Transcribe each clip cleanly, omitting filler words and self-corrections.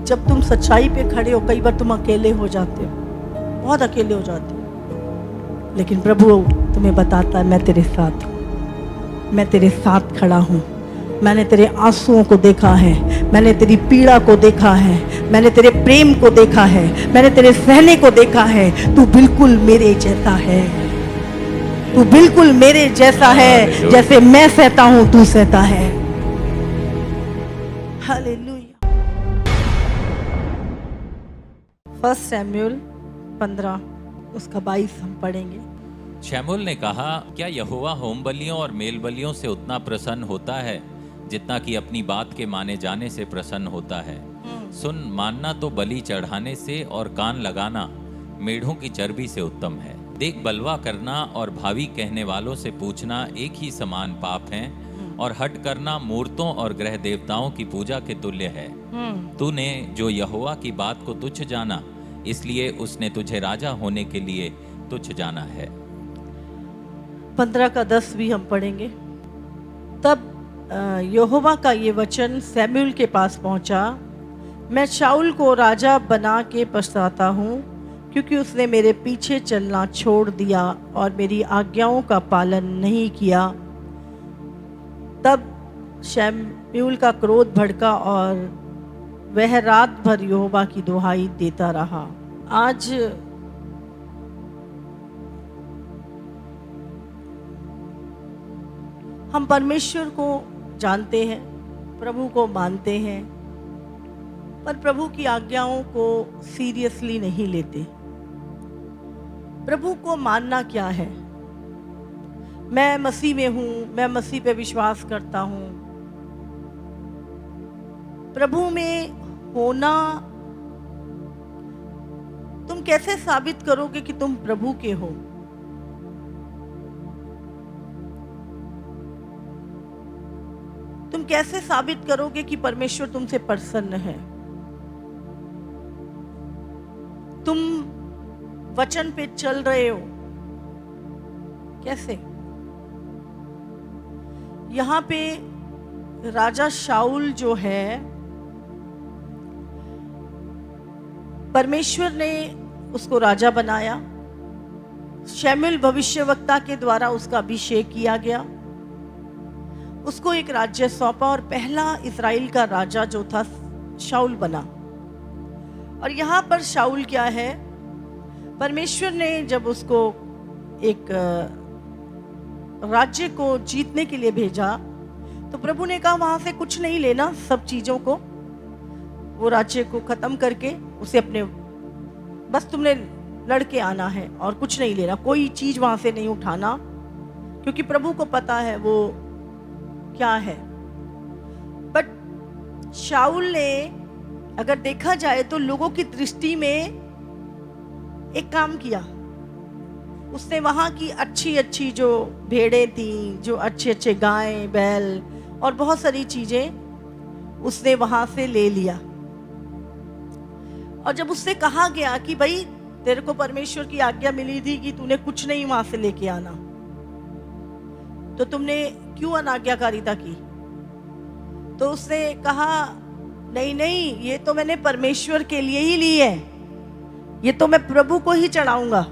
जब तुम सच्चाई पे खड़े हो, कई बार तुम अकेले हो जाते हो, बहुत अकेले हो जाते हो, लेकिन प्रभु तुम्हें बताता है मैं तेरे साथ हूँ, मैं तेरे साथ खड़ा हूँ। मैंने तेरे आंसुओं को देखा है, मैंने तेरी पीड़ा को देखा है, मैंने तेरे प्रेम को देखा है, मैंने तेरे सहने को देखा है। तू बिल्कुल मेरे जैसा है, तू बिल्कुल मेरे जैसा है, जैसे मैं सहता हूँ तू सहता है। हालेलुया। 1 शमूएल 15 उसका 22 हम पढ़ेंगे। शमूएल ने कहा, क्या यहोवा होम बलियों और मेल बलियों से उतना प्रसन्न होता है जितना कि अपनी बात के माने जाने से प्रसन्न होता है? सुन, मानना तो बलि चढ़ाने से और कान लगाना मेढ़ों की चर्बी से उत्तम है। देख, बलवा करना और भावी कहने वालों से पूछना एक ही समान पाप है, और हट करना मूर्तों और ग्रह देवताओं की पूजा के तुल्य है। तूने जो यहोवा की बात को तुच्छ जाना, इसलिए उसने तुझे राजा होने के लिए तुच्छ जाना है। 15 का 10 भी हम पढ़ेंगे। तब यहोवा का ये वचन शमूएल के पास पहुंचा, मैं शाऊल को राजा बना के पछताता हूँ, क्योंकि उसने मेरे पीछे चलना छोड़ दिया और मेरी आज्ञाओं का पालन नहीं किया। तब शमूएल का क्रोध भड़का और वह रात भर यहोवा की दुहाई देता रहा। आज हम परमेश्वर को जानते हैं, प्रभु को मानते हैं, पर प्रभु की आज्ञाओं को सीरियसली नहीं लेते। प्रभु को मानना क्या है? मैं मसीह में हूं, मैं मसीह पे विश्वास करता हूं। प्रभु में होना, तुम कैसे साबित करोगे कि तुम प्रभु के हो? तुम कैसे साबित करोगे कि परमेश्वर तुमसे प्रसन्न है? तुम वचन पे चल रहे हो कैसे? यहां पे राजा शाऊल जो है, परमेश्वर ने उसको राजा बनाया। शमूएल भविष्यवक्ता के द्वारा उसका अभिषेक किया गया, उसको एक राज्य सौंपा और पहला इस्राएल का राजा जो था शाऊल बना। और यहाँ पर शाऊल क्या है? परमेश्वर ने जब उसको एक राज्य को जीतने के लिए भेजा, तो प्रभु ने कहा वहां से कुछ नहीं लेना, सब चीजों को, वो राज्य को खत्म करके उसे अपने, बस तुमने लड़के आना है और कुछ नहीं लेना, कोई चीज वहां से नहीं उठाना, क्योंकि प्रभु को पता है वो क्या है। बट शाऊल ने, अगर देखा जाए तो लोगों की दृष्टि में एक काम किया। उसने वहां की अच्छी अच्छी जो भेड़ें थी, जो अच्छे अच्छे गाय बैल और बहुत सारी चीजें उसने वहां से ले लिया। और जब उससे कहा गया कि भाई तेरे को परमेश्वर की आज्ञा मिली थी कि तूने कुछ नहीं वहां से लेके आना, तो तुमने क्यों अनाज्ञाकारिता की? तो उसने कहा नहीं नहीं, ये तो मैंने परमेश्वर के लिए ही ली है, ये तो मैं प्रभु को ही चढ़ाऊंगा,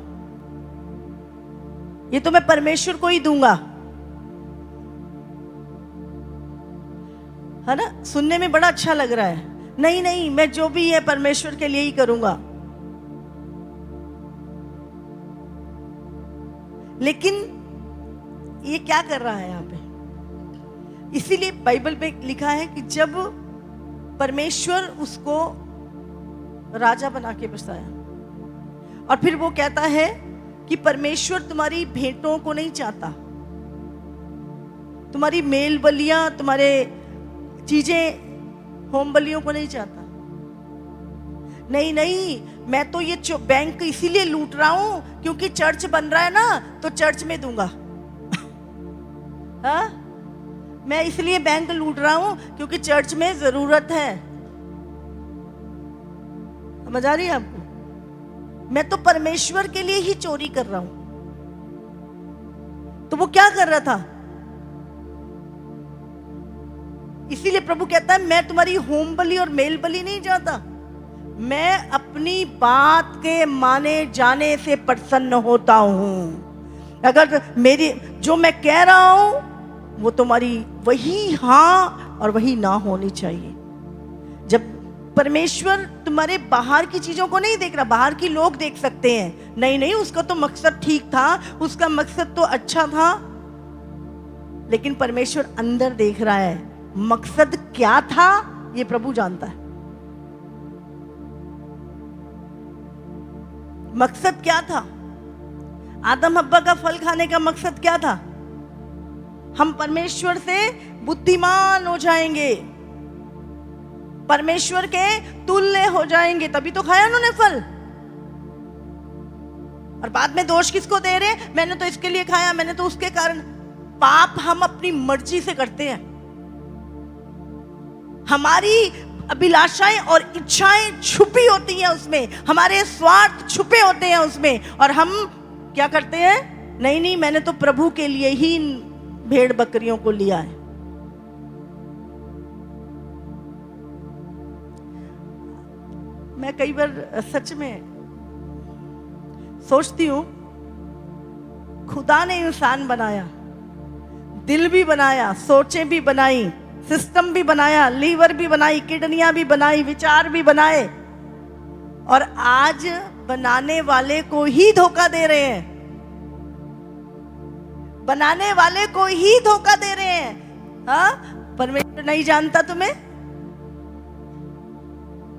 ये तो मैं परमेश्वर को ही दूंगा। है ना? सुनने में बड़ा अच्छा लग रहा है। नहीं नहीं, मैं जो भी है परमेश्वर के लिए ही करूंगा। लेकिन ये क्या कर रहा है यहाँ पे? इसीलिए बाइबल पे लिखा है कि जब परमेश्वर उसको राजा बना के बसाया, और फिर वो कहता है कि परमेश्वर तुम्हारी भेंटों को नहीं चाहता, तुम्हारी मेल बलियां, तुम्हारे चीजें, होम बलियों को नहीं चाहता। नहीं नहीं, मैं तो ये बैंक इसीलिए लूट रहा हूं क्योंकि चर्च बन रहा है ना, तो चर्च में दूंगा। हाँ, मैं इसलिए बैंक लूट रहा हूं क्योंकि चर्च में जरूरत है। समझ आ रही है आपको? मैं तो परमेश्वर के लिए ही चोरी कर रहा हूं। तो वो क्या कर रहा था? इसीलिए प्रभु कहता है मैं तुम्हारी होम बलि और मेल बलि नहीं चाहता, मैं अपनी बात के माने जाने से प्रसन्न होता हूं। अगर मेरी जो मैं कह रहा हूं वो तुम्हारी वही हाँ और वही ना होनी चाहिए। जब परमेश्वर तुम्हारे बाहर की चीजों को नहीं देख रहा, बाहर की लोग देख सकते हैं, नहीं नहीं उसका तो मकसद ठीक था, उसका मकसद तो अच्छा था, लेकिन परमेश्वर अंदर देख रहा है। मकसद क्या था ये प्रभु जानता है। मकसद क्या था? आदम हव्वा का फल खाने का मकसद क्या था? हम परमेश्वर से बुद्धिमान हो जाएंगे, परमेश्वर के तुल्य हो जाएंगे, तभी तो खाया उन्होंने फल। और बाद में दोष किसको दे रहे? मैंने तो इसके लिए खाया, मैंने तो उसके कारण। पाप हम अपनी मर्जी से करते हैं। हमारी अभिलाषाएं और इच्छाएं छुपी होती हैं उसमें, हमारे स्वार्थ छुपे होते हैं उसमें, और हम क्या करते हैं? नहीं नहीं मैंने तो प्रभु के लिए ही भेड़ बकरियों को लिया है। मैं कई बार सच में सोचती हूं, खुदा ने इंसान बनाया, दिल भी बनाया, सोचें भी बनाई, सिस्टम भी बनाया, लीवर भी बनाई, किडनियां भी बनाई, विचार भी बनाए, और आज बनाने वाले को ही धोखा दे रहे हैं। बनाने वाले को ही धोखा दे रहे हैं। हाँ, परमेश्वर नहीं जानता तुम्हें?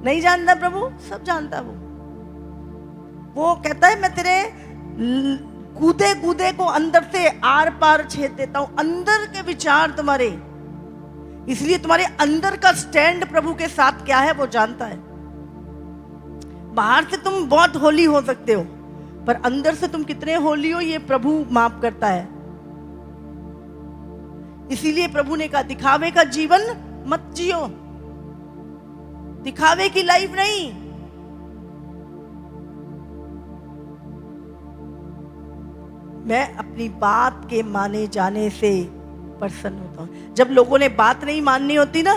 नहीं जानता प्रभु? सब जानता वो कहता है मैं तेरे कूदे कूदे को अंदर से आर पार छेद देता हूं, अंदर के विचार तुम्हारे। इसलिए तुम्हारे अंदर का स्टैंड प्रभु के साथ क्या है वो जानता है। बाहर से तुम बहुत होली हो सकते हो, पर अंदर से तुम कितने होली हो ये प्रभु माफ करता है। इसीलिए प्रभु ने कहा दिखावे का जीवन मत जियो, दिखावे की लाइफ नहीं। मैं अपनी बात के माने जाने से प्रसन्न होता हूं। जब लोगों ने बात नहीं माननी होती ना,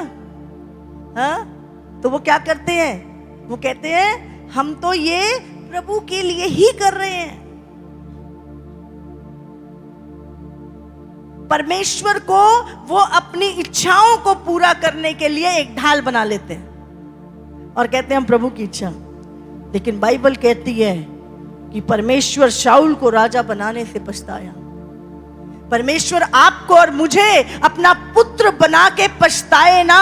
हाँ, तो वो क्या करते हैं? वो कहते हैं हम तो ये प्रभु के लिए ही कर रहे हैं। परमेश्वर को वो अपनी इच्छाओं को पूरा करने के लिए एक ढाल बना लेते हैं और कहते हैं हम प्रभु की इच्छा। लेकिन बाइबल कहती है कि परमेश्वर शाऊल को राजा बनाने से पछताया। परमेश्वर आपको और मुझे अपना पुत्र बना के पछताए ना।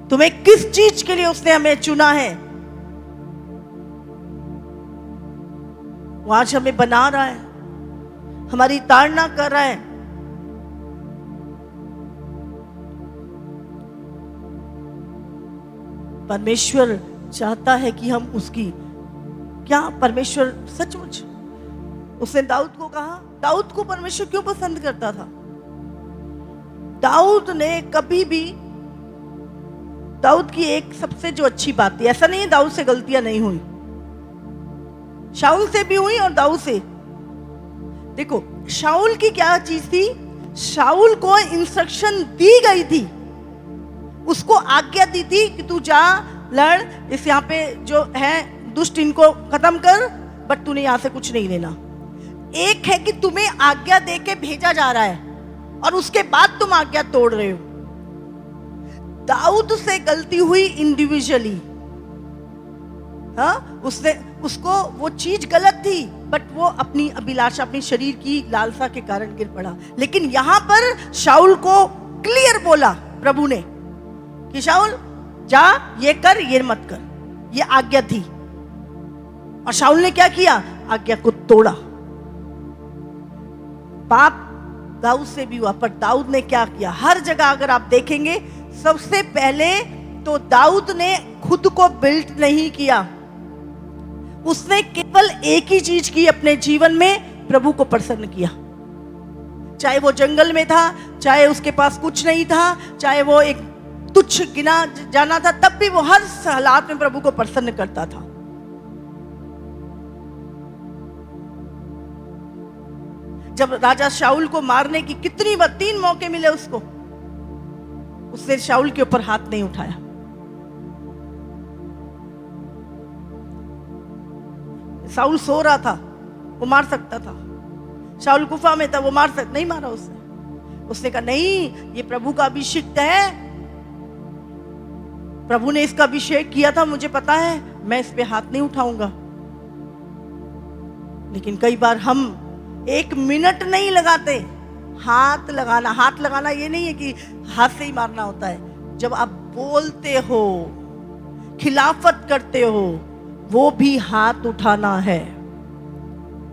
तुम्हें किस चीज के लिए उसने हमें चुना है, वो आज हमें बना रहा है, हमारी ताड़ना कर रहा है। परमेश्वर चाहता है कि हम उसकी, क्या परमेश्वर सचमुच, उसने दाऊद को कहा, दाऊद को परमेश्वर क्यों पसंद करता था? दाऊद ने कभी भी, दाऊद की एक सबसे जो अच्छी बात थी, ऐसा नहीं है दाऊद से गलतियां नहीं हुई, शाऊल से भी हुई और दाऊद से। देखो शाऊल की क्या चीज थी? शाऊल को इंस्ट्रक्शन दी गई थी, उसको आज्ञा दी थी कि तू जा लड़, इस यहाँ पे जो है दुष्ट इनको खत्म कर, बट तूने यहां से कुछ नहीं लेना। एक है कि तुम्हें आज्ञा देके भेजा जा रहा है और उसके बाद तुम आज्ञा तोड़ रहे हो। दाऊद से गलती हुई इंडिविजुअली, हाँ, उसको वो चीज गलत थी, बट वो अपनी अभिलाषा, अपनी शरीर की लालसा के कारण गिर पड़ा। लेकिन यहां पर शाऊल को क्लियर बोला प्रभु ने कि शाऊल जा, ये कर, ये मत कर, ये आज्ञा थी। और शाऊल ने क्या किया? आज्ञा को तोड़ा। पाप दाऊद से भी हुआ, पर दाऊद ने क्या किया? हर जगह अगर आप देखेंगे, सबसे पहले तो दाऊद ने खुद को बिल्ड नहीं किया, उसने केवल एक ही चीज की अपने जीवन में, प्रभु को प्रसन्न किया। चाहे वो जंगल में था, चाहे उसके पास कुछ नहीं था, चाहे वो एक तुच्छ गिना जाना था, तब भी वो हर हालात में प्रभु को प्रसन्न करता था। जब राजा शाऊल को मारने की कितनी बार, 3 मौके मिले उसको, उसने शाऊल के ऊपर हाथ नहीं उठाया। साउल सो रहा था, वो मार सकता था। शाऊल गुफा में था, वो नहीं मारा उसने कहा नहीं, ये प्रभु का अभिषेक है, प्रभु ने इसका अभिषेक किया था, मुझे पता है, मैं इस पे हाथ नहीं उठाऊंगा। लेकिन कई बार हम 1 मिनट नहीं लगाते। हाथ लगाना ये नहीं है कि हाथ से ही मारना होता है। जब आप बोलते हो, खिलाफत करते हो, वो भी हाथ उठाना है,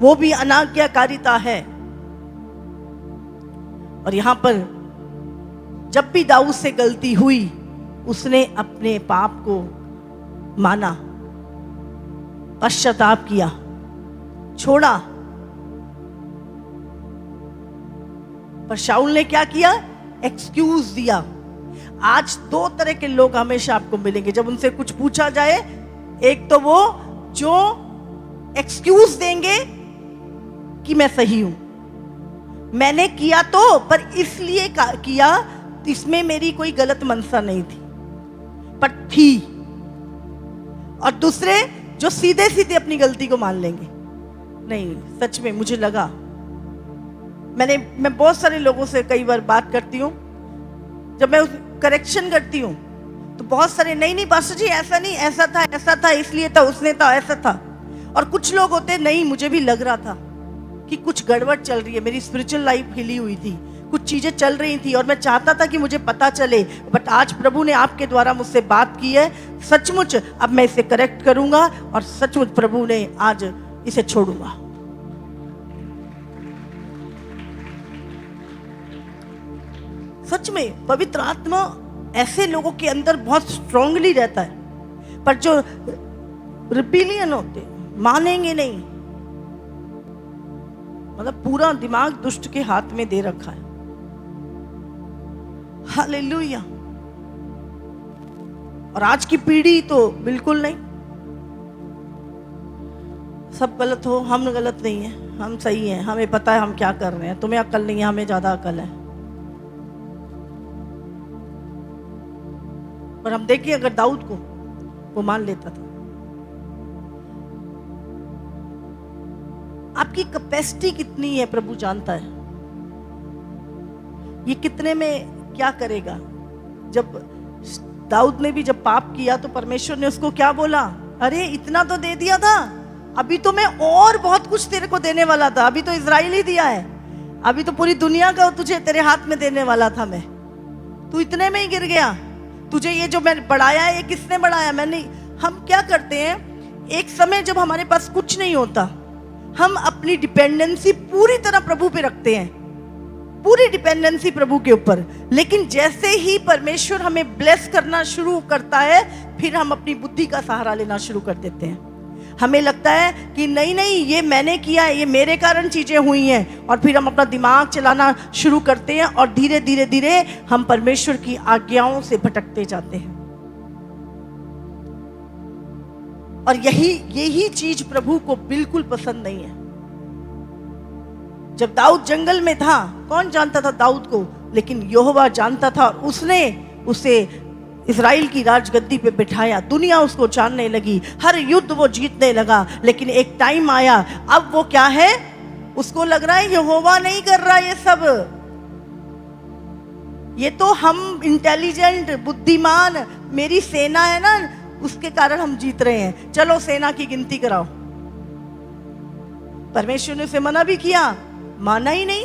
वो भी अनाज्ञाकारिता है। और यहां पर जब भी दाऊद से गलती हुई, उसने अपने पाप को माना, पश्चाताप किया, छोड़ा। पर शाऊल ने क्या किया? एक्सक्यूज दिया। आज 2 तरह के लोग हमेशा आपको मिलेंगे जब उनसे कुछ पूछा जाए। एक तो वो जो एक्सक्यूज देंगे कि मैं सही हूं, मैंने किया तो, पर इसलिए किया, इसमें मेरी कोई गलत मनसा नहीं थी, पर थी। और दूसरे जो सीधे सीधे अपनी गलती को मान लेंगे, नहीं सच में मुझे लगा। मैं बहुत सारे लोगों से कई बार बात करती हूँ, जब मैं करेक्शन करती हूँ तो बहुत सारे नहीं पास्टर जी ऐसा नहीं, ऐसा था, इसलिए था, उसने था, ऐसा था। और कुछ लोग होते नहीं, मुझे भी लग रहा था कि कुछ गड़बड़ चल रही है, मेरी स्पिरिचुअल लाइफ हिली हुई थी, कुछ चीजें चल रही थी और मैं चाहता था कि मुझे पता चले, बट आज प्रभु ने आपके द्वारा मुझसे बात की है, सचमुच अब मैं इसे करेक्ट करूंगा और सचमुच प्रभु ने आज इसे छोड़ूंगा। सच में पवित्र आत्मा ऐसे लोगों के अंदर बहुत स्ट्रांगली रहता है, पर जो रिबेलियन होते, मानेंगे नहीं, मतलब पूरा दिमाग दुष्ट के हाथ में दे रखा है। हालेलुया। और आज की पीढ़ी तो बिल्कुल नहीं, सब गलत हो, हम गलत नहीं है, हम सही हैं, हमें पता है हम क्या कर रहे हैं, तुम्हें अक्ल नहीं है, हमें ज्यादा अक्ल है। पर हम देखिए अगर दाऊद को वो मान लेता था। आपकी कैपेसिटी कितनी है प्रभु जानता है, ये कितने में क्या करेगा। जब दाऊद ने भी जब पाप किया तो परमेश्वर ने उसको क्या बोला? अरे इतना तो दे दिया था, अभी तो मैं और बहुत कुछ तेरे को देने वाला था, अभी तो इजराइल ही दिया है, अभी तो पूरी दुनिया का तुझे तेरे हाथ में देने वाला था मैं, तू इतने में ही गिर गया। तुझे ये जो मैंने बढ़ाया है, ये किसने बढ़ाया? मैंने। हम क्या करते हैं, एक समय जब हमारे पास कुछ नहीं होता, हम अपनी डिपेंडेंसी पूरी तरह प्रभु पे रखते हैं, पूरी डिपेंडेंसी प्रभु के ऊपर। लेकिन जैसे ही परमेश्वर हमें ब्लेस करना शुरू करता है, फिर हम अपनी बुद्धि का सहारा लेना शुरू कर देते हैं। हमें लगता है कि नहीं ये मैंने किया है, ये मेरे कारण चीजें हुई हैं, और फिर हम अपना दिमाग चलाना शुरू करते हैं और धीरे धीरे धीरे हम परमेश्वर की आज्ञाओं से भटकते जाते हैं। और यही चीज प्रभु को बिल्कुल पसंद नहीं है। जब दाऊद जंगल में था, कौन जानता था दाऊद को? लेकिन यहोवा जानता था, और उसने उसे इजराइल की राजगद्दी पे बिठाया। दुनिया उसको जानने लगी, हर युद्ध वो जीतने लगा। लेकिन एक टाइम आया, अब वो क्या है, उसको लग रहा है यहोवा नहीं कर रहा ये सब, ये तो हम इंटेलिजेंट, बुद्धिमान, मेरी सेना है ना, उसके कारण हम जीत रहे हैं, चलो सेना की गिनती कराओ। परमेश्वर ने उसे मना भी किया, माना ही नहीं।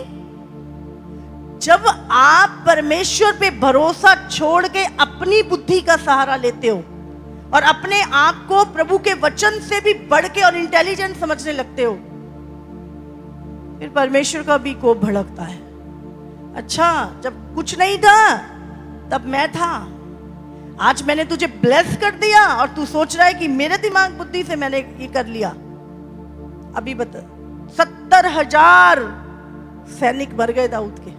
जब आप परमेश्वर पे भरोसा छोड़ के अपनी बुद्धि का सहारा लेते हो और अपने आप को प्रभु के वचन से भी बढ़ के और इंटेलिजेंट समझने लगते हो, फिर परमेश्वर का भी कोप भड़कता है। अच्छा, जब कुछ नहीं था तब मैं था, आज मैंने तुझे ब्लेस कर दिया और तू सोच रहा है कि मेरे दिमाग बुद्धि से मैंने ये कर लिया। अभी बता, 70,000 सैनिक मर गए दाऊद के,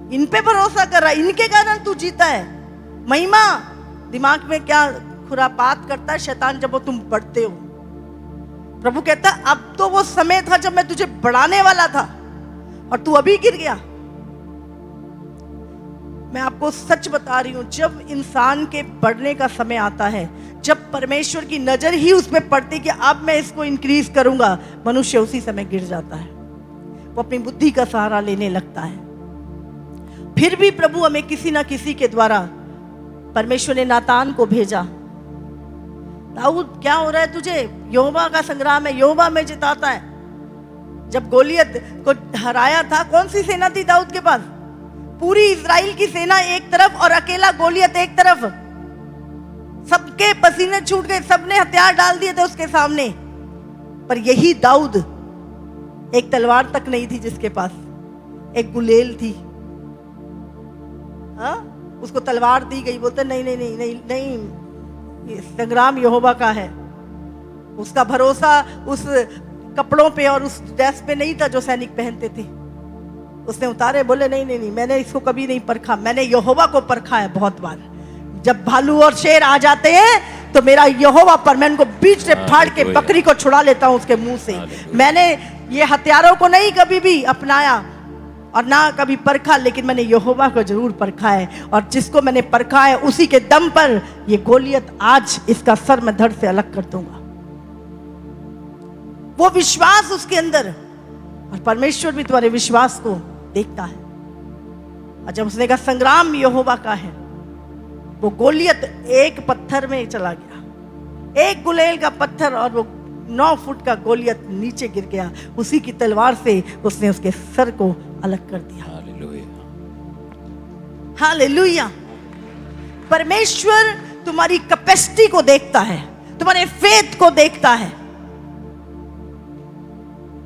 इन पे भरोसा कर रहा है, इनके कारण तू जीता है। महिमा दिमाग में क्या खुरापात करता है शैतान जब वो तुम बढ़ते हो। प्रभु कहता है अब तो वो समय था जब मैं तुझे बढ़ाने वाला था और तू अभी गिर गया। मैं आपको सच बता रही हूं, जब इंसान के बढ़ने का समय आता है, जब परमेश्वर की नजर ही उस पर पड़ती कि अब मैं इसको इंक्रीज करूंगा, मनुष्य उसी समय गिर जाता है, वो अपनी बुद्धि का सहारा लेने लगता है। फिर भी प्रभु हमें किसी ना किसी के द्वारा, परमेश्वर ने नातान को भेजा, दाऊद क्या हो रहा है तुझे, यहोवा का संग्राम है, यहोवा में जिताता है। जब गोलियत को हराया था, कौन सी सेना थी दाऊद के पास? पूरी इजराइल की सेना एक तरफ और अकेला गोलियत एक तरफ। सबके पसीने छूट गए, सबने हथियार डाल दिए थे उसके सामने, पर यही दाऊद, एक तलवार तक नहीं थी जिसके पास, एक गुलेल थी। हाँ, उसको तलवार दी गई, बोलते नहीं नहीं नहीं नहीं नहीं, ये संग्राम यहोवा का है। उसका भरोसा उस कपड़ों पे और उस ड्रेस पे नहीं था जो सैनिक पहनते थे। उसने उतारे, बोले नहीं नहीं नहीं, मैंने इसको कभी नहीं परखा, मैंने यहोवा को परखा है बहुत बार। जब भालू और शेर आ जाते हैं तो मेरा यहोवा पर, मैं उनको बीच से फाड़ के बकरी को छुड़ा लेता हूं उसके मुंह से। मैंने ये हथियारों को नहीं कभी भी अपनाया और ना कभी परखा, लेकिन मैंने यहोवा को जरूर परखा है, और जिसको मैंने परखा है उसी के दम पर ये गोलियत आज इसका सर मैं धड़ से अलग कर दूंगा। वो विश्वास उसके अंदर, और परमेश्वर भी तुम्हारे विश्वास को देखता है। और जब उसने कहा संग्राम यहोवा का है, वो गोलियत एक पत्थर में चला गया, एक गुलेल का पत्थर, और वो 9 फुट का गोलियत नीचे गिर गया। उसी की तलवार से उसने उसके सर को अलग कर दिया। Hallelujah, hallelujah. परमेश्वर तुम्हारी कैपेसिटी को देखता है, तुम्हारे फेथ को देखता है।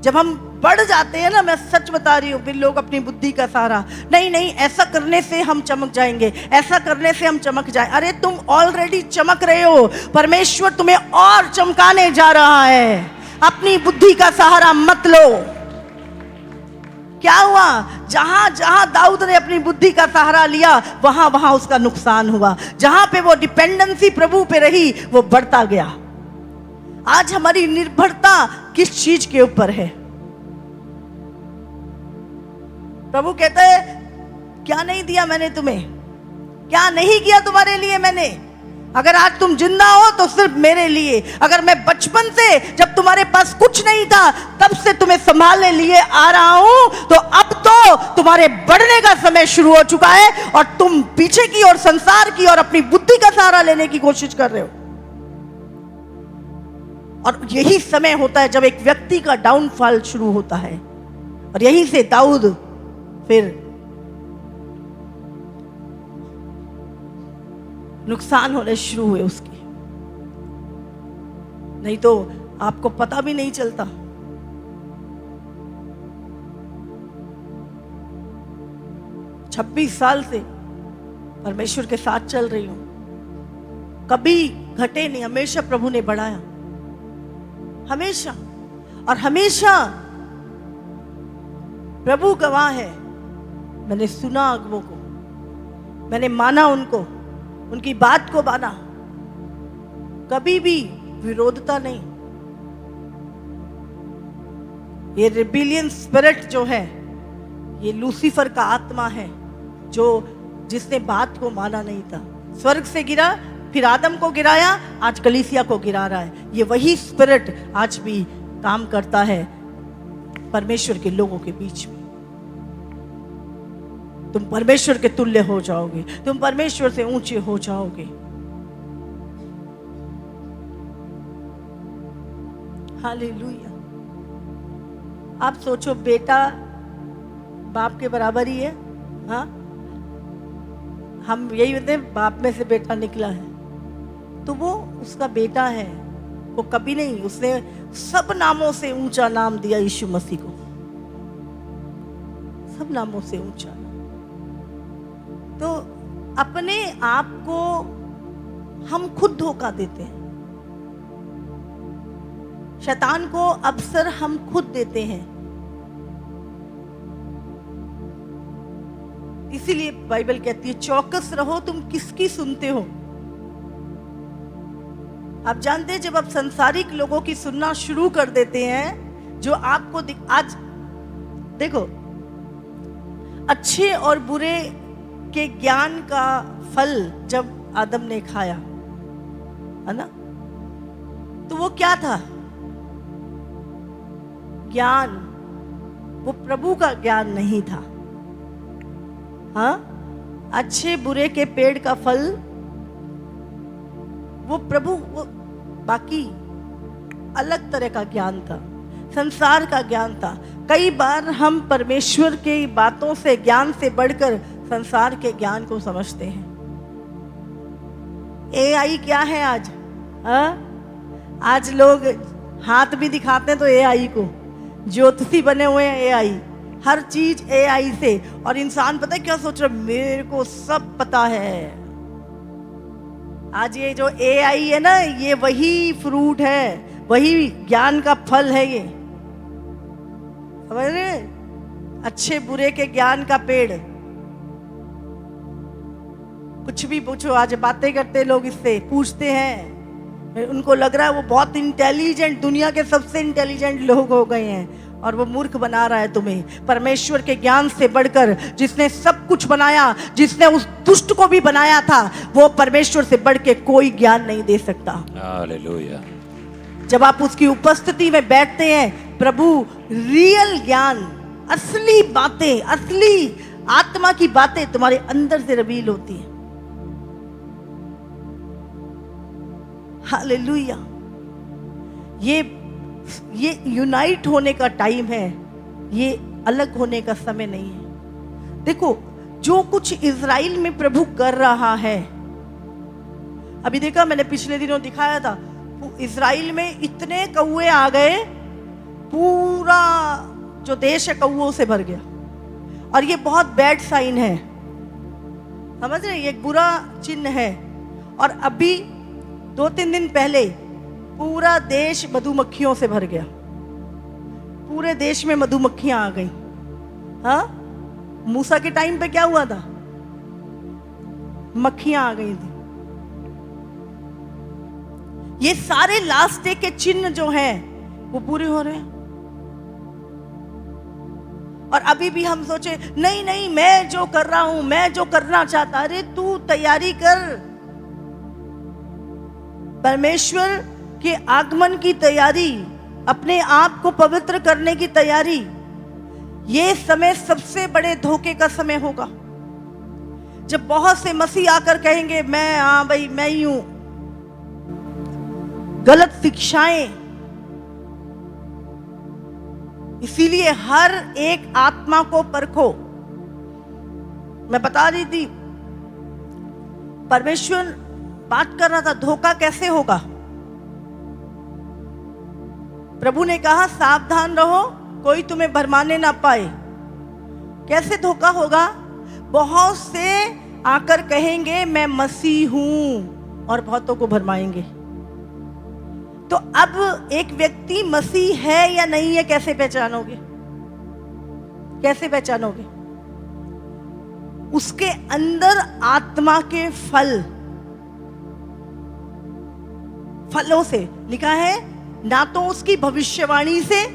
जब हम बढ़ जाते हैं ना, मैं सच बता रही हूँ, फिर लोग अपनी बुद्धि का सहारा, नहीं नहीं ऐसा करने से हम चमक जाएंगे, ऐसा करने से हम चमक जाए। अरे तुम ऑलरेडी चमक रहे हो, परमेश्वर तुम्हें और चमकाने जा रहा है। अपनी बुद्धि का सहारा मत लो। क्या हुआ? जहां जहां दाऊद ने अपनी बुद्धि का सहारा लिया, वहां वहां उसका नुकसान हुआ। जहां पे वो डिपेंडेंसी प्रभु पे रही, वो बढ़ता गया। आज हमारी निर्भरता किस चीज के ऊपर है? प्रभु कहते हैं क्या नहीं दिया मैंने तुम्हें, क्या नहीं किया तुम्हारे लिए मैंने। अगर आज तुम जिंदा हो तो सिर्फ मेरे लिए। अगर मैं बचपन से, जब तुम्हारे पास कुछ नहीं था, तब से तुम्हें संभालने लिए आ रहा हूं, तो अब तो तुम्हारे बढ़ने का समय शुरू हो चुका है और तुम पीछे की और संसार की और अपनी बुद्धि का सहारा लेने की कोशिश कर रहे हो। और यही समय होता है जब एक व्यक्ति का डाउनफॉल शुरू होता है। और यहीं से दाऊद फिर नुकसान होने शुरू हुए उसके, नहीं तो आपको पता भी नहीं चलता। छब्बीस साल से परमेश्वर के साथ चल रही हूं, कभी घटे नहीं, हमेशा प्रभु ने बढ़ाया, हमेशा। और हमेशा प्रभु गवाह है, मैंने सुना अगुवों को, मैंने माना उनको, उनकी बात को माना, कभी भी विरोधता नहीं। ये रिबेलियन स्पिरिट जो है, ये लूसीफर का आत्मा है, जो जिसने बात को माना नहीं था, स्वर्ग से गिरा, फिर आदम को गिराया, आज कलीसिया को गिरा रहा है। ये वही स्पिरिट आज भी काम करता है परमेश्वर के लोगों के बीच में। तुम परमेश्वर के तुल्य हो जाओगे, तुम परमेश्वर से ऊंचे हो जाओगे। हालेलुया। आप सोचो, बेटा बाप के बराबर ही है। हाँ, हम यही कहते हैं बाप में से बेटा निकला है, तो वो उसका बेटा है। वो कभी नहीं, उसने सब नामों से ऊंचा नाम दिया यीशु मसीह को, सब नामों से ऊंचा। तो अपने आप को हम खुद धोखा देते हैं, शैतान को अवसर हम खुद देते हैं। इसीलिए बाइबल कहती है चौकस रहो, तुम किसकी सुनते हो। आप जानते हैं, जब आप संसारिक लोगों की सुनना शुरू कर देते हैं, जो आपको आज देखो, अच्छे और बुरे के ज्ञान का फल जब आदम ने खाया, है ना। तो वो क्या था? ज्ञान, वो प्रभु का ज्ञान नहीं था। हाँ, अच्छे बुरे के पेड़ का फल, वो प्रभु, वो बाकी अलग तरह का ज्ञान था, संसार का ज्ञान था। कई बार हम परमेश्वर की बातों से, ज्ञान से बढ़कर संसार के ज्ञान को समझते हैं। एआई क्या है आज? आज लोग हाथ भी दिखाते हैं तो एआई को, ज्योतिषी बने हुए हैं एआई, हर चीज एआई से। और इंसान पता है क्या सोच रहा है? मेरे को सब पता है। आज ये जो एआई है ना, ये वही फ्रूट है, वही ज्ञान का फल है ये, समझ रहे? अच्छे बुरे के ज्ञान का पेड़। कुछ भी पूछो, आज बातें करते लोग, इससे पूछते हैं, उनको लग रहा है वो बहुत इंटेलिजेंट, दुनिया के सबसे इंटेलिजेंट लोग हो गए हैं, और वो मूर्ख बना रहा है तुम्हें। परमेश्वर के ज्ञान से बढ़कर, जिसने सब कुछ बनाया, जिसने उस दुष्ट को भी बनाया था, वो परमेश्वर से बढ़ के कोई ज्ञान नहीं दे सकता। हालेलुया। जब आप उसकी उपस्थिति में बैठते हैं, प्रभु रियल ज्ञान, असली बातें, असली आत्मा की बातें तुम्हारे अंदर से रिवील होती हैं। हालेलुया। ये यूनाइट होने का टाइम है, ये अलग होने का समय नहीं है। देखो, जो कुछ इजराइल में प्रभु कर रहा है, अभी देखा मैंने, पिछले दिनों दिखाया था, इजराइल में इतने कौवे आ गए, पूरा जो देश है कौवों से भर गया। और ये बहुत बैड साइन है, समझ रहे? ये एक बुरा चिन्ह है। और अभी 2-3 दिन पहले पूरा देश मधुमक्खियों से भर गया, पूरे देश में मधुमक्खियां आ गई। हाँ, मूसा के टाइम पे क्या हुआ था? मक्खियां आ गई थी। ये सारे लास्ट डे के चिन्ह जो हैं वो पूरे हो रहे हैं। और अभी भी हम सोचे नहीं नहीं, मैं जो कर रहा हूं, मैं जो करना चाहता, अरे तू तैयारी कर, परमेश्वर के आगमन की तैयारी, अपने आप को पवित्र करने की तैयारी। ये समय सबसे बड़े धोखे का समय होगा, जब बहुत से मसीह आकर कहेंगे मैं, हाँ भाई मैं ही हूं। गलत शिक्षाएं, इसीलिए हर एक आत्मा को परखो। मैं बता रही थी, परमेश्वर बात कर रहा था, धोखा कैसे होगा। प्रभु ने कहा सावधान रहो, कोई तुम्हें भरमाने ना पाए। कैसे धोखा होगा? बहुत से आकर कहेंगे मैं मसीह हूं, और बहुतों को भरमाएंगे। तो अब एक व्यक्ति मसीह है या नहीं है, कैसे पहचानोगे? कैसे पहचानोगे? उसके अंदर आत्मा के फलों से लिखा है, ना तो उसकी भविष्यवाणी से,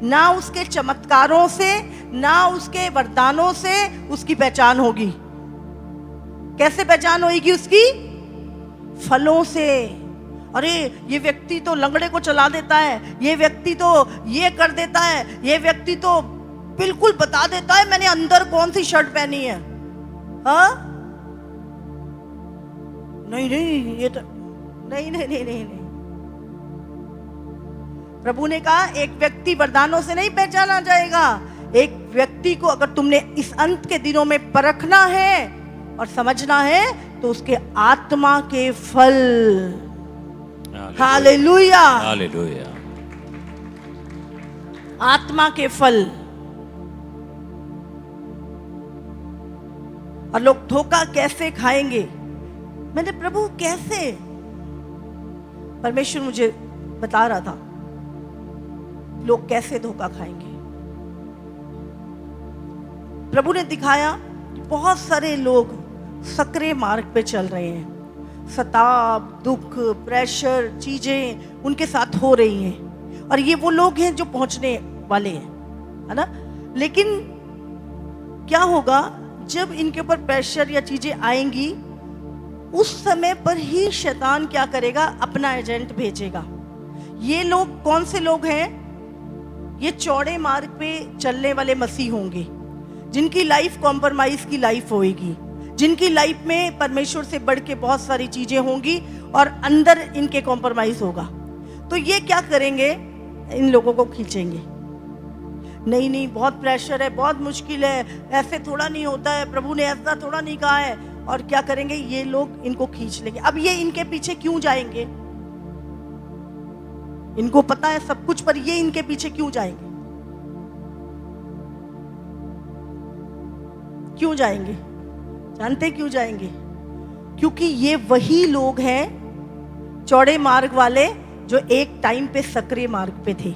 ना उसके चमत्कारों से, ना उसके वरदानों से उसकी पहचान होगी। कैसे पहचान होगी उसकी? फलों से। अरे ये व्यक्ति तो लंगड़े को चला देता है, ये व्यक्ति तो ये कर देता है, ये व्यक्ति तो बिल्कुल बता देता है मैंने अंदर कौन सी शर्ट पहनी है। हाँ, नहीं नहीं, ये तो नहीं नहीं नहीं नहीं, नहीं। प्रभु ने कहा एक व्यक्ति वरदानों से नहीं पहचाना जाएगा। एक व्यक्ति को अगर तुमने इस अंत के दिनों में परखना है और समझना है, तो उसके आत्मा के फल। Hallelujah, hallelujah. आत्मा के फल। और लोग धोखा कैसे खाएंगे? मैंने, प्रभु कैसे? परमेश्वर मुझे बता रहा था लोग कैसे धोखा खाएंगे। प्रभु ने दिखाया कि बहुत सारे लोग सकरे मार्ग पे चल रहे हैं, सताव, दुख, प्रेशर, चीजें उनके साथ हो रही हैं, और ये वो लोग हैं जो पहुंचने वाले हैं, है ना। लेकिन क्या होगा जब इनके ऊपर प्रेशर या चीजें आएंगी, उस समय पर ही शैतान क्या करेगा, अपना एजेंट भेजेगा। ये लोग कौन से लोग हैं? ये चौड़े मार्ग पे चलने वाले मसीह होंगे, जिनकी लाइफ कॉम्प्रोमाइज की लाइफ होएगी, जिनकी लाइफ में परमेश्वर से बढ़ के बहुत सारी चीजें होंगी और अंदर इनके कॉम्प्रोमाइज होगा। तो ये क्या करेंगे, इन लोगों को खींचेंगे। नहीं नहीं, बहुत प्रेशर है, बहुत मुश्किल है, ऐसे थोड़ा नहीं होता है, प्रभु ने ऐसा थोड़ा नहीं कहा है। और क्या करेंगे, ये लोग इनको खींच लेंगे। अब ये इनके पीछे क्यों जाएंगे? इनको पता है सब कुछ, पर ये इनके पीछे क्यों जाएंगे? क्यों जाएंगे? जानते क्यों जाएंगे? क्योंकि ये वही लोग हैं चौड़े मार्ग वाले जो एक टाइम पे सकरे मार्ग पे थे,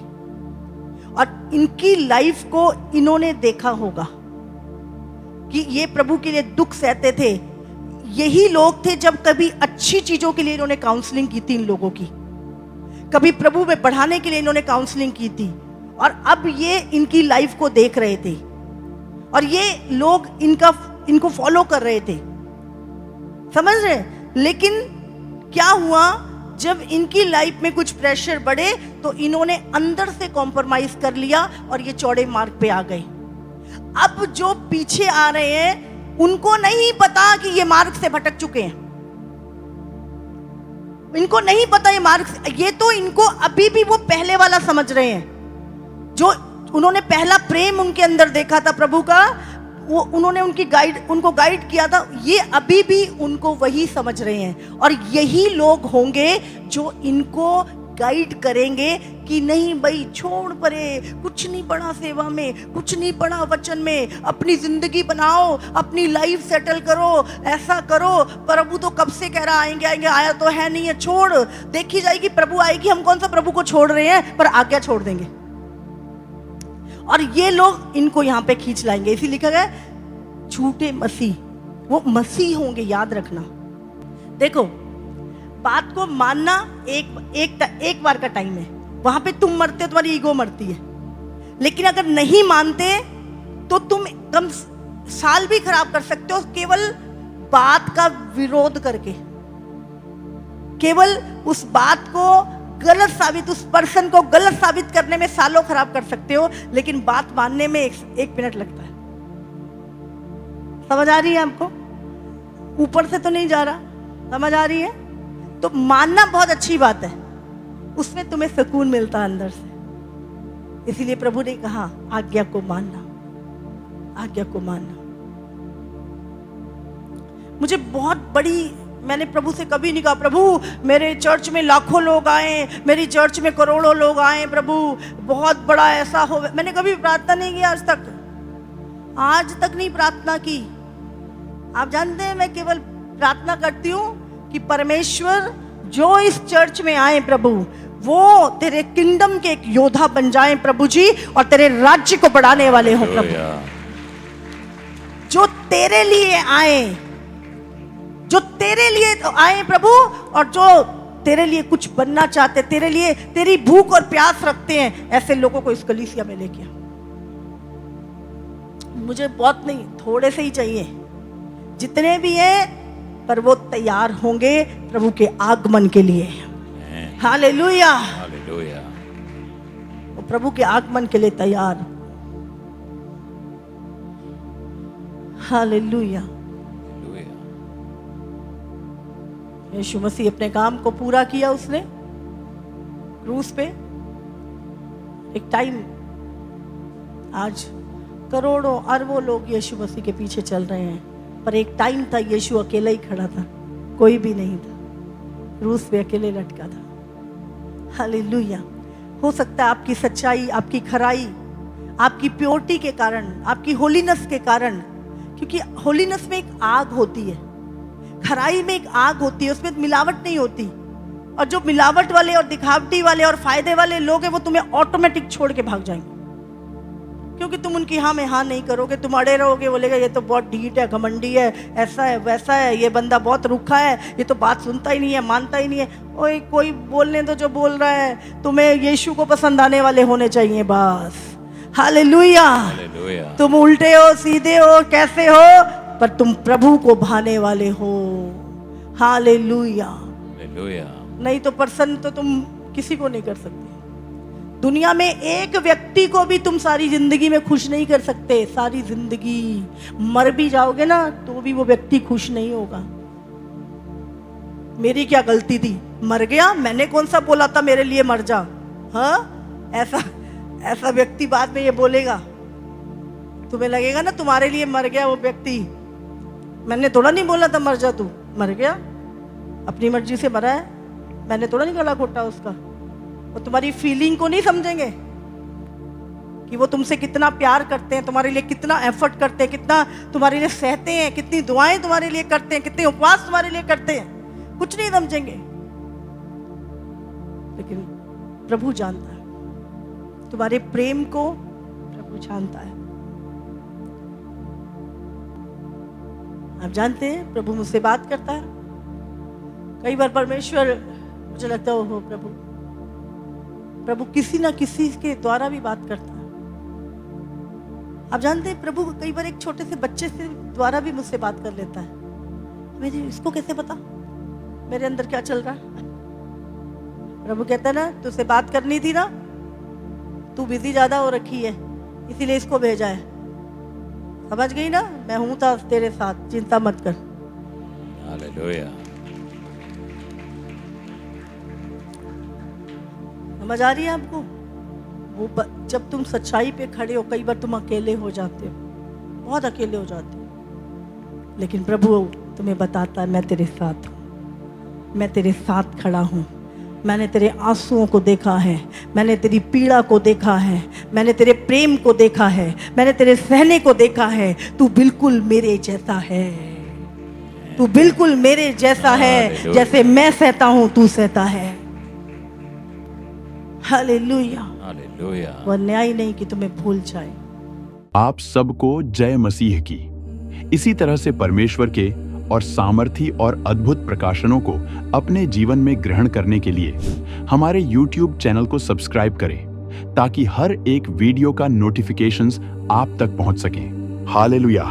और इनकी लाइफ को इन्होंने देखा होगा कि ये प्रभु के लिए दुख सहते थे। यही लोग थे जब कभी अच्छी चीजों के लिए इन्होंने काउंसलिंग की थी इन लोगों की, कभी प्रभु में बढ़ाने के लिए इन्होंने काउंसलिंग की थी, और अब ये इनकी लाइफ को देख रहे थे और ये लोग इनको फॉलो कर रहे थे, समझ रहे? लेकिन क्या हुआ, जब इनकी लाइफ में कुछ प्रेशर बढ़े तो इन्होंने अंदर से कॉम्प्रोमाइज कर लिया और ये चौड़े मार्ग पे आ गए। अब जो पीछे आ रहे हैं उनको नहीं पता कि ये मार्ग से भटक चुके हैं, इनको नहीं पता ये मार्ग से, ये तो इनको अभी भी वो पहले वाला समझ रहे हैं, जो उन्होंने पहला प्रेम उनके अंदर देखा था प्रभु का, वो उन्होंने उनको गाइड किया था, ये अभी भी उनको वही समझ रहे हैं। और यही लोग होंगे जो इनको गाइड करेंगे कि नहीं भाई, छोड़ परे, कुछ नहीं पड़ा सेवा में, कुछ नहीं पड़ा वचन में, अपनी जिंदगी बनाओ, अपनी लाइफ सेटल करो, ऐसा करो। प्रभु तो कब से कह रहा आएंगे आएंगे, आया तो है नहीं है, छोड़, देखी जाएगी प्रभु आएगी, हम कौन सा प्रभु को छोड़ रहे हैं, पर आज्ञा छोड़ देंगे। और ये लोग इनको यहाँ पे खींच लाएंगे। इसी लिखा गया झूठे मसीह, वो मसीह होंगे, याद रखना। देखो, बात को मानना एक बार का टाइम है, वहां पे तुम मरते हो, तुम्हारी ईगो मरती है। लेकिन अगर नहीं मानते तो तुम कम साल भी खराब कर सकते हो, केवल बात का विरोध करके, केवल उस बात को गलत साबित, उस पर्सन को गलत साबित करने में सालों खराब कर सकते हो, लेकिन बात मानने में एक मिनट लगता है। समझ आ रही है आपको? ऊपर से तो नहीं जा रहा, समझ आ रही है? तो मानना बहुत अच्छी बात है, उसमें तुम्हें सुकून मिलता है अंदर से। इसीलिए प्रभु ने कहा आज्ञा को मानना, आज्ञा को मानना। मुझे बहुत बड़ी, मैंने प्रभु से कभी नहीं कहा प्रभु मेरे चर्च में लाखों लोग आए, मेरी चर्च में करोड़ों लोग आए, प्रभु बहुत बड़ा ऐसा हो। मैंने कभी प्रार्थना नहीं की आज तक नहीं प्रार्थना की। आप जानते हैं मैं केवल प्रार्थना करती हूँ कि परमेश्वर जो इस चर्च में आए प्रभु, वो तेरे किंगडम के एक योद्धा बन जाएं प्रभु जी, और तेरे राज्य को बढ़ाने वाले हो प्रभु। जो तेरे लिए आए, जो तेरे लिए आए प्रभु, और जो तेरे लिए कुछ बनना चाहते, तेरे लिए तेरी भूख और प्यास रखते हैं, ऐसे लोगों को इस कलीसिया में लेके आ। मुझे बहुत नहीं, थोड़े से ही चाहिए, जितने भी हैं, पर वो तैयार होंगे प्रभु के आगमन के लिए। Hallelujah, hallelujah. वो प्रभु के आगमन के लिए तैयार। हालेलुया। यीशु मसीह अपने काम को पूरा किया, उसने क्रूस पे। एक टाइम, आज करोड़ों अरबों लोग यीशु मसीह के पीछे चल रहे हैं, पर एक टाइम था यीशु अकेला ही खड़ा था, कोई भी नहीं था, क्रूस पे अकेले लटका था। हालेलुया। हो सकता है आपकी सच्चाई, आपकी खराई, आपकी प्योरिटी के कारण, आपकी होलीनेस के कारण, क्योंकि होलीनेस में एक आग होती है, खराई में एक आग होती है, उसमें मिलावट नहीं होती। और जो मिलावट वाले और दिखावटी वाले और फायदे वाले लोग हैं, वो तुम्हें ऑटोमेटिक छोड़ के भाग जाएंगे, क्योंकि तुम उनकी हाँ में हाँ नहीं करोगे, तुम अड़े रहोगे, बोलेगा ये तो बहुत ढीठ है, घमंडी है, ऐसा है वैसा है, ये बंदा बहुत रुखा है, ये तो बात सुनता ही नहीं है, मानता ही नहीं है। ओए कोई बोलने तो जो बोल रहा है, तुम्हें यीशु को पसंद आने वाले होने चाहिए बस। हालेलुया। तुम उल्टे हो, सीधे हो, कैसे हो, पर तुम प्रभु को भाने वाले हो। हालेलुया। हालेलुया। नहीं तो प्रसन्न तो तुम किसी को नहीं कर सकते। दुनिया में एक व्यक्ति को भी तुम सारी जिंदगी में खुश नहीं कर सकते। सारी जिंदगी मर भी जाओगे ना तो भी वो व्यक्ति खुश नहीं होगा। मेरी क्या गलती थी, मर गया, मैंने कौन सा बोला था मेरे लिए मर जा। हाँ, ऐसा व्यक्ति बाद में ये बोलेगा। तुम्हें लगेगा ना तुम्हारे लिए मर गया वो व्यक्ति, मैंने थोड़ा नहीं बोला था मर जा, तू मर गया, अपनी मर्जी से मरा है, मैंने थोड़ा नहीं गला घोटा उसका। वो तुम्हारी फीलिंग को नहीं समझेंगे कि वो तुमसे कितना प्यार करते हैं, तुम्हारे लिए कितना एफर्ट करते हैं, कितना तुम्हारे लिए सहते हैं, कितनी दुआएं तुम्हारे लिए करते हैं, कितने उपवास तुम्हारे लिए करते हैं, कुछ नहीं समझेंगे। लेकिन प्रभु जानता है तुम्हारे प्रेम को, प्रभु जानता है। आप जानते हैं प्रभु मुझसे बात करता है। कई बार परमेश्वर, मुझे लगता है हो प्रभु किसी ना किसी के द्वारा भी बात करता है। आप जानते हैं प्रभु कई बार एक छोटे से बच्चे से द्वारा भी मुझसे बात कर लेता है। मुझे इसको कैसे पता मेरे अंदर क्या चल रहा है। प्रभु कहता है ना, तुझसे बात करनी थी ना, तू बिजी ज्यादा हो रखी है, इसीलिए इसको भेजा है। समझ गई ना, मैं हूं था तेरे साथ, चिंता मत कर। हालेलुया। समझ आ रही है आपको? वो जब तुम सच्चाई पे खड़े हो, कई बार तुम अकेले हो जाते हो, बहुत अकेले हो जाते हो, लेकिन प्रभु तुम्हें बताता है मैं तेरे साथ हूँ, मैं तेरे साथ खड़ा हूँ। मैंने तेरे आंसुओं को देखा है, मैंने तेरी पीड़ा को देखा है, मैंने तेरे प्रेम को देखा है, मैंने तेरे सहने को देखा है। तू बिल्कुल मेरे जैसा है, तू बिल्कुल मेरे जैसा है, जैसे मैं सहता हूँ तू सहता है। Hallelujah, hallelujah. वह न्याय नहीं कि तुम्हें भूल जाए। आप सबको जय मसीह की। इसी तरह से परमेश्वर के और सामर्थी और अद्भुत प्रकाशनों को अपने जीवन में ग्रहण करने के लिए हमारे YouTube चैनल को सब्सक्राइब करें, ताकि हर एक वीडियो का नोटिफिकेशंस आप तक पहुंच सके। हालेलुया।